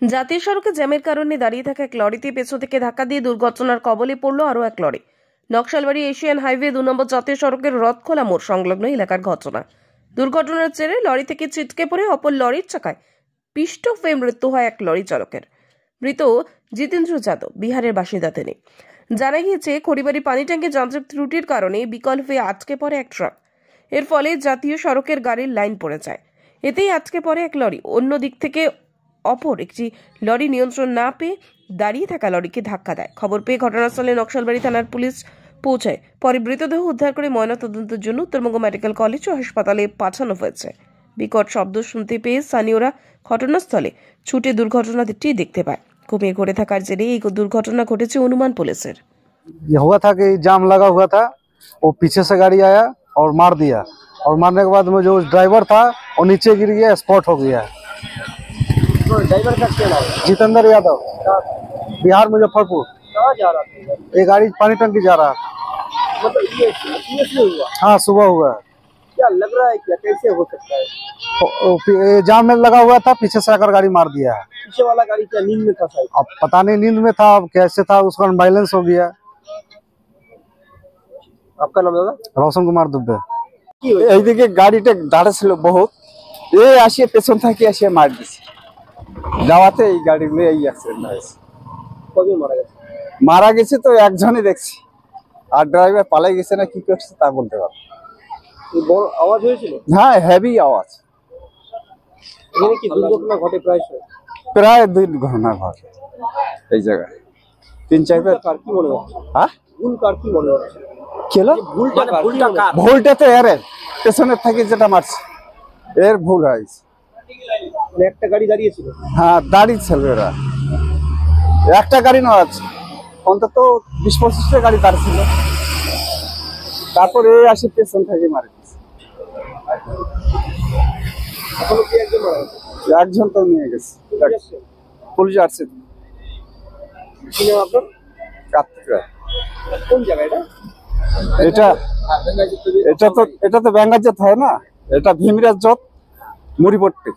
জাতীয় সড়কে জ্যামের কারণে দাঁড়িয়ে থাকা এক লরিতে পেছন থেকে ধাক্কা দিয়ে দুর্ঘটনার কবলে পড়ল আরও এক লরি। নকশালবাড়ি এশিয়ান হাইওয়ে 2 নম্বর জাতীয় সড়কের রথখোলা মোড় সংলগ্ন এলাকার ঘটনা। দুর্ঘটনার জেরে লরি থেকে ছিটকে পড়ে অপর লরির চাকায় পিষ্ট হয়ে মৃত্যু হয় এক লরি চালকের। মৃত জিতেন্দ্র যাদব বিহারের বাসিন্দা তিনি। জানা গিয়েছে, খড়িবাড়ি পানি ট্যাঙ্কে যান্ত্রিক ত্রুটির কারণে বিকল হয়ে আটকে পড়ে এক ট্রাক। এর ফলে জাতীয় সড়কের গাড়ির লাইন পড়ে যায়। এতেই আটকে পড়ে এক লরি। অন্য দিক থেকে অপর একটি লরি নিয়ন্ত্রণ না পেয়ে দাঁড়িয়ে থাকা লরিকে ধাক্কা দেয়। খবর পেয়ে ঘটনাস্থলে নকশালবাড়ি থানার পুলিশ পৌঁছায়। পরে মৃতদেহ উদ্ধার করে ময়নাতদন্তের জন্য উত্তরবঙ্গ মেডিকেল কলেজ ও হাসপাতালে পাঠানো হয়েছে। বিকট শব্দ শুনতে পেয়ে স্থানীয়রা ঘটনাস্থলে ছুটে দুর্ঘটনাটি দেখতে পায়। ঘুমিয়ে পড়ে থাকার জেরে এই দুর্ঘটনা ঘটেছে অনুমান পুলিশের। हुआ था कि जाम लगा हुआ था, वो पीछे से गाड़ी आया और मार दिया, और मारने के बाद में जो ड्राइवर था वो नीचे गिर गया, स्पॉट हो गया। तो ड्राइवर का क्या नाम है? जितेंद्र यादव, बिहार मुजफ्फरपुर। कहाँ जा रहा था? ये गाड़ी पानी टंकी जा रहा। मतलब ये सीरियसली हुआ? हाँ, सुबह हुआ है। क्या लग रहा है, क्या कैसे हो सकता है? ये जाम में लगा हुआ था, पीछे से आकर गाड़ी मार दिया है। पीछे वाला गाड़ी क्या नींद में था शायद? अब पता नहीं नींद में था, अब कैसे था, उसका अनबैलेंस हो गया। आपका नाम दादा? रोशन कुमार दुबे। এইদিকে গাড়িটা দাঁড়া ছিল বহুত, এই আসিয়ে পেছন থেকে আসিয়ে মার দিছে, যাওয়াতে এই গাড়িগুলো এই অ্যাক্সিডেন্ট হয়েছে। কজন মারা গেছে? মারা গেছে তো একজনই দেখছি, আর ড্রাইভার পালাই গেছে না কি করছে তা বলতে পারবো। এই বড় আওয়াজ হয়েছিল? হ্যাঁ, হেভি আওয়াজ। এখানে কি দুর্ঘটনা ঘটে প্রায়? প্রায় 2 ঘটনা ঘটে এই জায়গায়। 3-4 কার কি মনে হচ্ছে? হ্যাঁ, ভুল কার কি মনে হচ্ছে? খেলো ভুলটা কার? ভুলটা তো এর পেছনের থেকে যেটা মারছে এর ভুল হয়েছে। মানে একটা গাড়ি দাঁড়িয়ে ছিল? হ্যাঁ, দাঁড়িয়ে ছিল এরা, একটা গাড়ি নয় আছে, অন্তত 20-25টা গাড়ি দাঁড়িয়ে ছিল। তারপরে এই আসি পেছন থেকে মারে দিয়েছে। এখনো কি একজন মারা গেছে? একজন তো নিয়ে গেছে, পুলিশ আসছে। কি নাম আপনার? কার্তিক রায়। কোন জায়গা এটা? এটা তো ব্যাঙ্গাজাত হয় না, এটা ভীমরাজ জত মুড়িপট্টি।